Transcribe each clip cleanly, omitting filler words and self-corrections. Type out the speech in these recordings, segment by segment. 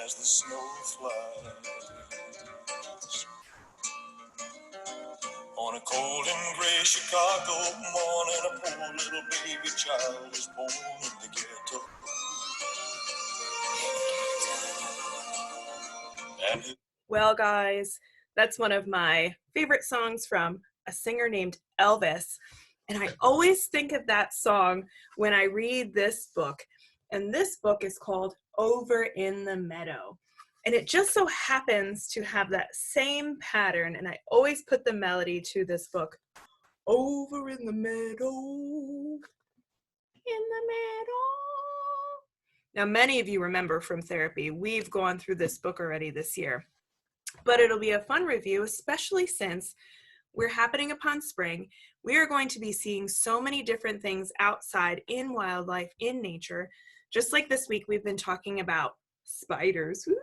as the snow flies. On a cold and gray Chicago morning, a poor little baby child was born in the ghetto. Well, guys, that's one of my favorite songs from a singer named Elvis. And I always think of that song when I read this book. And this book is called Over in the Meadow. And it just so happens to have that same pattern. And I always put the melody to this book. Over in the meadow, in the meadow. Now, many of you remember from therapy, we've gone through this book already this year. But it'll be a fun review, especially since we're happening upon spring. We are going to be seeing so many different things outside in wildlife, in nature. Just like this week, we've been talking about spiders. Woo!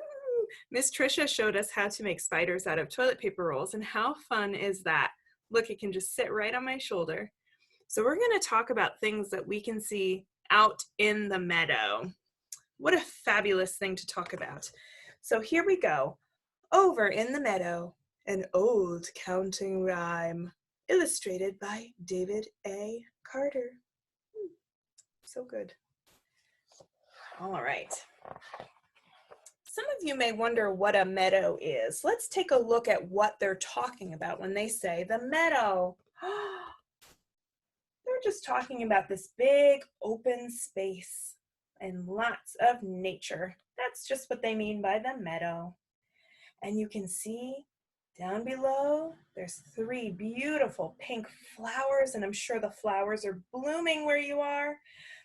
Miss Trisha showed us how to make spiders out of toilet paper rolls, and how fun is that? Look, it can just sit right on my shoulder. So we're going to talk about things that we can see out in the meadow. What a fabulous thing to talk about. So here we go. Over in the Meadow, an old counting rhyme, illustrated by David A. Carter. So good. All right. Some of you may wonder what a meadow is. Let's take a look at what they're talking about when they say the meadow. They're just talking about this big open space and lots of nature. That's just what they mean by the meadow. And you can see down below, there's 3 beautiful pink flowers, and I'm sure the flowers are blooming where you are.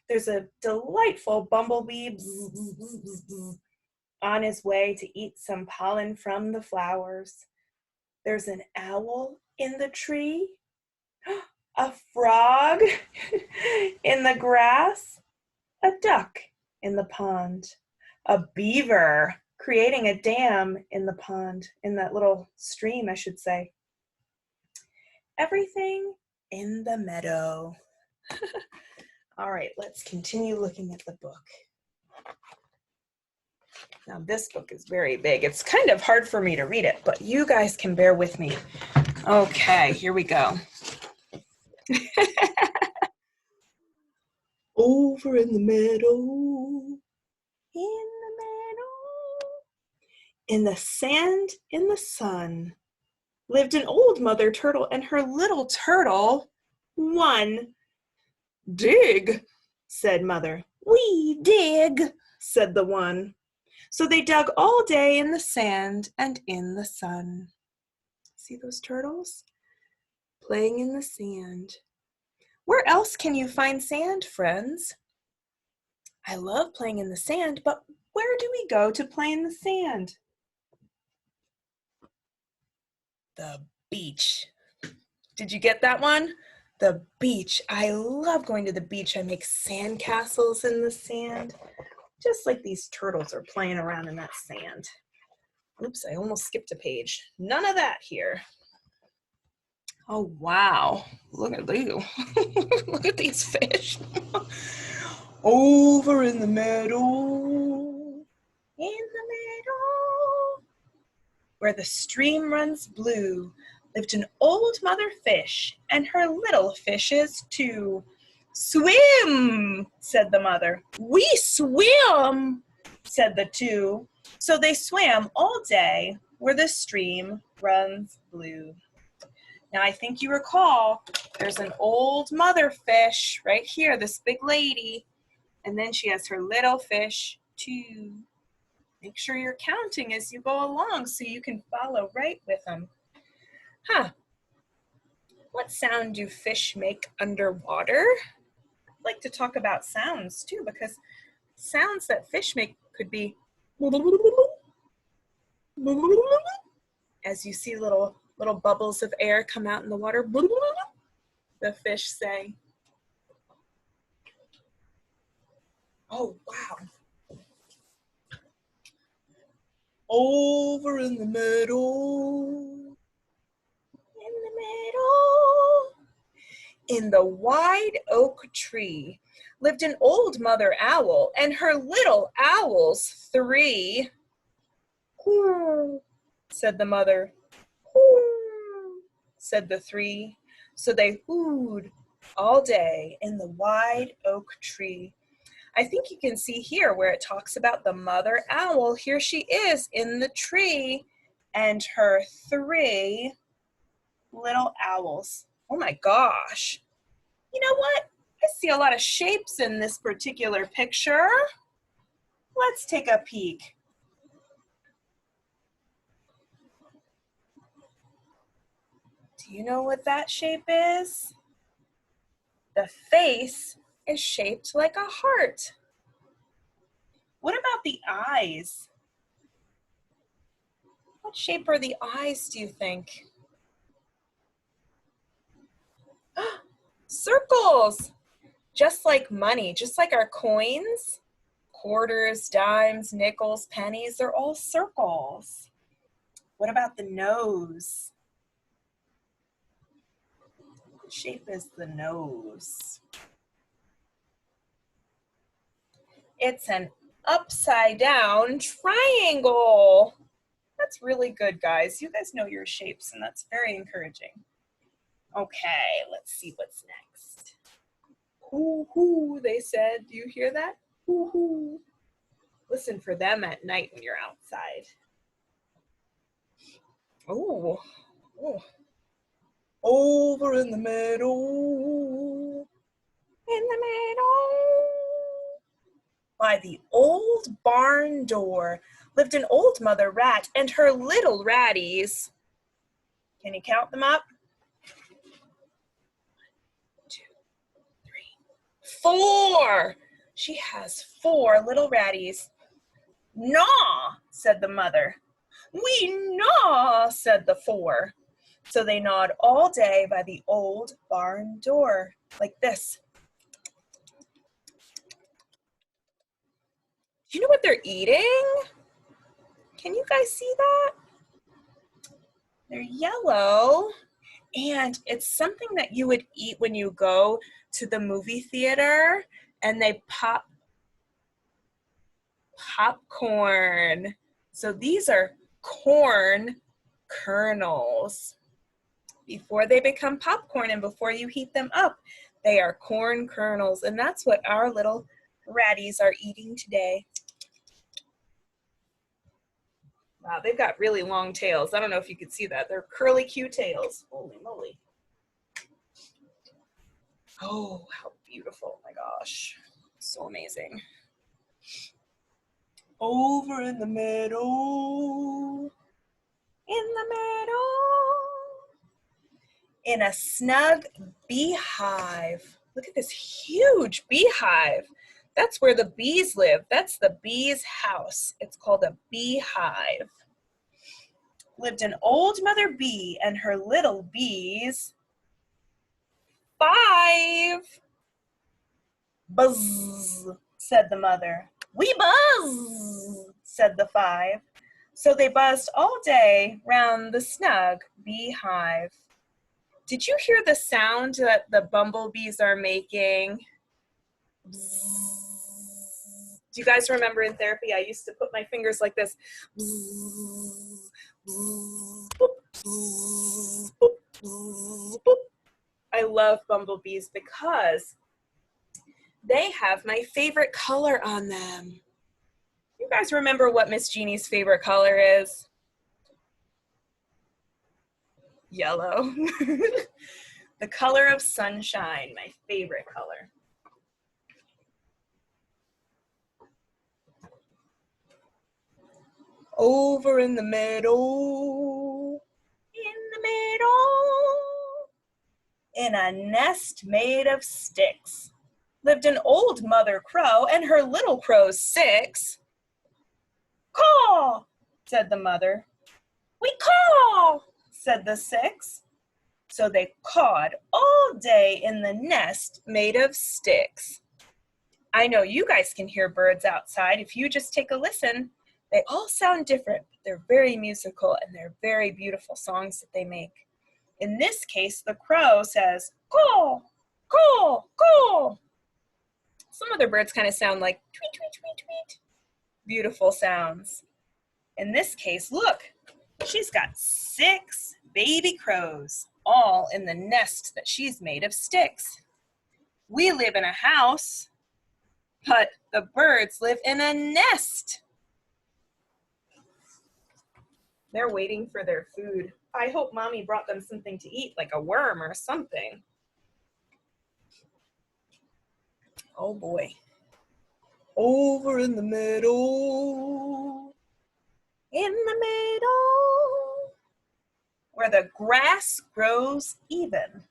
There's a delightful bumblebee on his way to eat some pollen from the flowers. There's an owl in the tree, a frog in the grass, a duck in the pond, a beaver creating a dam in the pond, in that little stream, I should say. Everything in the meadow. All right, let's continue looking at the book. Now, this book is very big. It's kind of hard for me to read it, but you guys can bear with me. Okay, here we go. Over in the meadow, in the meadow, in the sand, in the sun, lived an old mother turtle and her little turtle, one. Dig, said mother. We dig, said the one. So they dug all day in the sand and in the sun. See those turtles? Playing in the sand. Where else can you find sand, friends? I love playing in the sand, but where do we go to play in the sand? The beach. Did you get that one? The beach. I love going to the beach. I make sand castles in the sand, just like these turtles are playing around in that sand. Oops, I almost skipped a page. None of that here. Oh, wow. Look at you. Look at these fish. Over in the meadow, where the stream runs blue, lived an old mother fish and her little fishes too. Swim, said the mother. We swim, said the two. So they swam all day where the stream runs blue. Now I think you recall there's an old mother fish right here, this big lady, and then she has her little fish too. Make sure you're counting as you go along so you can follow right with them. What sound do fish make underwater? I'd like to talk about sounds too, because sounds that fish make could be as you see little bubbles of air come out in the water. The fish say. Oh, wow. Over in the meadow, in the wide oak tree, lived an old mother owl and her little owls 3. "Whoo," said the mother. "Whoo," said the three. So they whooed all day in the wide oak tree. I think you can see here where it talks about the mother owl. Here she is in the tree and her three little owls. Oh my gosh. You know what? I see a lot of shapes in this particular picture. Let's take a peek. Do you know what that shape is? The face is shaped like a heart. What about the eyes? What shape are the eyes, do you think? Circles, just like money, just like our coins, quarters, dimes, nickels, pennies, they're all circles. What about the nose? What shape is the nose? It's an upside down triangle. That's really good, guys. You guys know your shapes, and that's very encouraging. Okay, let's see what's next. Hoo hoo, they said. Do you hear that? Hoo hoo. Listen for them at night when you're outside. Oh, oh. Over in the meadow, by the old barn door, lived an old mother rat and her little ratties. Can you count them up? 1, 2, 3, 4. She has 4 little ratties. Gnaw, said the mother. We gnaw, said the 4. So they gnawed all day by the old barn door, like this. Do you know what they're eating? Can you guys see that? They're yellow, and it's something that you would eat when you go to the movie theater and they pop popcorn. So these are corn kernels. Before they become popcorn and before you heat them up, they are corn kernels, and that's what our little ratties are eating today. Wow, they've got really long tails. I don't know if you could see that. They're curly Q tails. Holy moly. Oh, how beautiful. Oh my gosh. So amazing. Over in the meadow, in a snug beehive. Look at this huge beehive. That's where the bees live. That's the bee's house. It's called a beehive. Lived an old mother bee and her little bees. 5. Buzz, said the mother. We buzz, said the 5. So they buzzed all day round the snug beehive. Did you hear the sound that the bumblebees are making? Bzz. Do you guys remember in therapy, I used to put my fingers like this. Bzz, bzz, boop, bzz, boop, bzz, boop. I love bumblebees because they have my favorite color on them. You guys remember what Miss Jeannie's favorite color is? Yellow. The color of sunshine, my favorite color. Over in the meadow, in a nest made of sticks, lived an old mother crow and her little crows 6. Caw, said the mother. We caw, said the 6. So they cawed all day in the nest made of sticks. I know you guys can hear birds outside. If you just take a listen, they all sound different, but they're very musical and they're very beautiful songs that they make. In this case, the crow says, caw, caw, caw. Some other birds kind of sound like tweet, tweet, tweet, tweet. Beautiful sounds. In this case, look, she's got 6 baby crows, all in the nest that she's made of sticks. We live in a house, but the birds live in a nest. They're waiting for their food. I hope Mommy brought them something to eat, like a worm or something. Oh boy. Over in the meadow, where the grass grows even,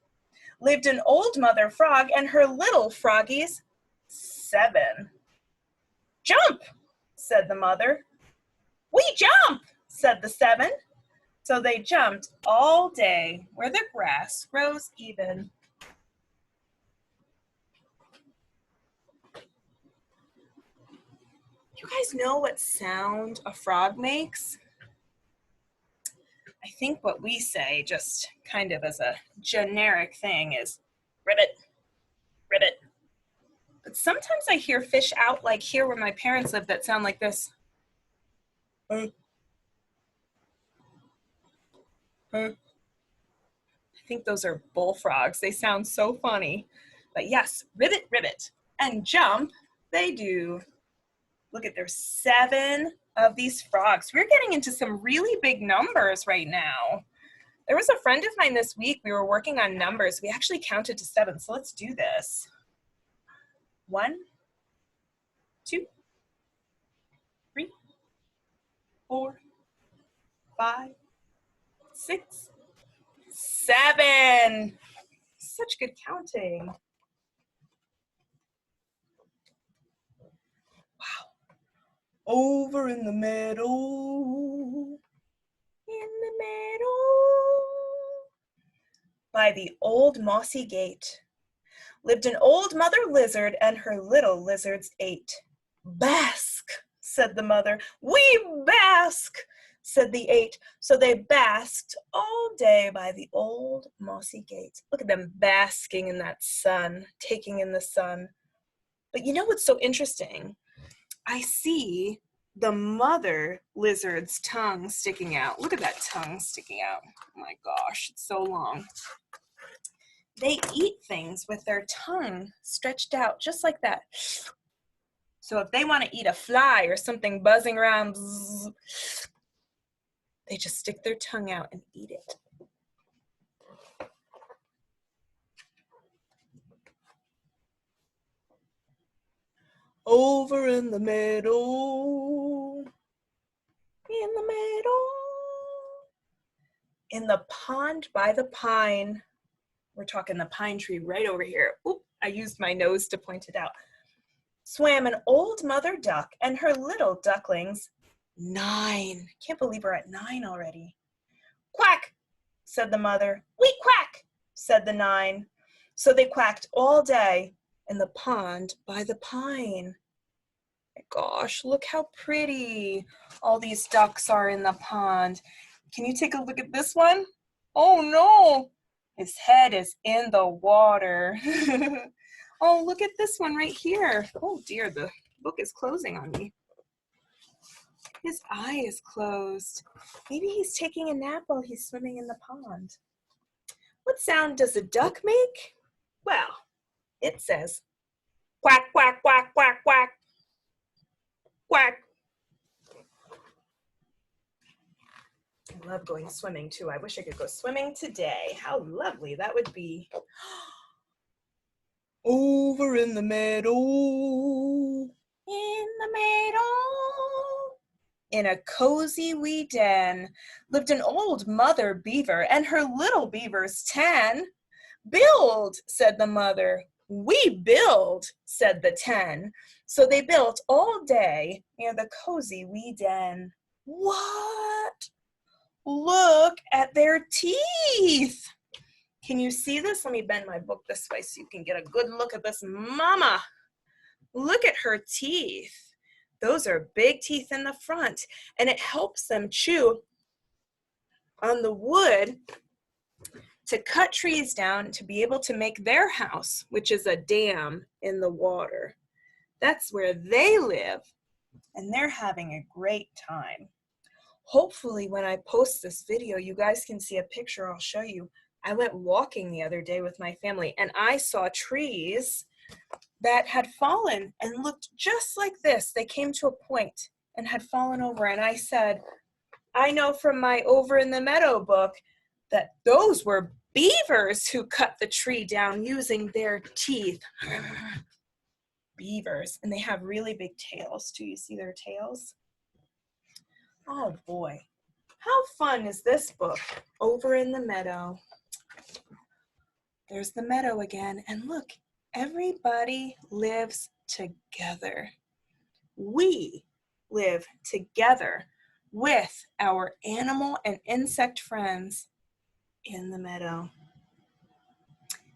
lived an old mother frog and her little froggies 7. Jump, said the mother. We jump, said the 7. So they jumped all day where the grass grows even. You guys know what sound a frog makes? I think what we say, just kind of as a generic thing, is ribbit, ribbit. But sometimes I hear fish out like here where my parents live that sound like this. I think those are bullfrogs. They sound so funny. But yes, ribbit, ribbit. And jump, they do. Look at, there's 7 of these frogs. We're getting into some really big numbers right now. There was a friend of mine this week, we were working on numbers. We actually counted to 7, so let's do this. 1, 2, 3, 4, 5, 6, 7. Such good counting. Wow. Over in the meadow, by the old mossy gate, lived an old mother lizard and her little lizards 8. Bask, said the mother. We bask, said the 8. So they basked all day by the old mossy gate. Look at them basking in that sun, taking in the sun. But you know what's so interesting? I see the mother lizard's tongue sticking out. Look at that tongue sticking out. Oh my gosh, it's so long. They eat things with their tongue stretched out just like that. So if they want to eat a fly or something buzzing around, bzz, they just stick their tongue out and eat it. Over in the meadow, in the pond by the pine, we're talking the pine tree right over here. Oop, I used my nose to point it out. Swam an old mother duck and her little ducklings 9. Can't believe we're at 9 already. Quack, said the mother. We quack, said the 9. So they quacked all day in the pond by the pine. Gosh, look how pretty all these ducks are in the pond. Can you take a look at this one? Oh no, his head is in the water. Oh, look at this one right here. Oh dear, the book is closing on me. His eye is closed. Maybe he's taking a nap while he's swimming in the pond. What sound does a duck make? Well, it says quack, quack, quack, quack, quack, quack. I love going swimming too. I wish I could go swimming today. How lovely that would be. Over in the meadow, in a cozy wee den, lived an old mother beaver and her little beavers 10. Build, said the mother. We build, said the 10. So they built all day near the cozy wee den. What? Look at their teeth. Can you see this? Let me bend my book this way so you can get a good look at this mama. Look at her teeth. Those are big teeth in the front, and it helps them chew on the wood to cut trees down to be able to make their house, which is a dam in the water. That's where they live, and they're having a great time. hopefully when I post this video, you guys can see a picture I'll show you. I went walking the other day with my family and I saw trees that had fallen and looked just like this. They came to a point and had fallen over. And I said, I know from my Over in the Meadow book that those were beavers who cut the tree down using their teeth. Beavers. And they have really big tails too. You see their tails? Oh boy. How fun is this book? Over in the Meadow. There's the meadow again. And look, everybody lives together. We live together with our animal and insect friends in the meadow.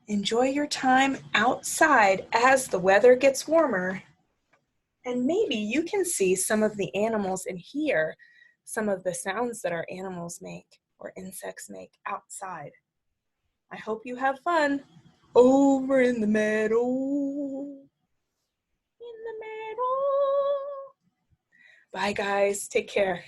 Enjoy your time outside as the weather gets warmer. And maybe you can see some of the animals and hear some of the sounds that our animals make or insects make outside. I hope you have fun. Over in the meadow. In the meadow. Bye guys, take care.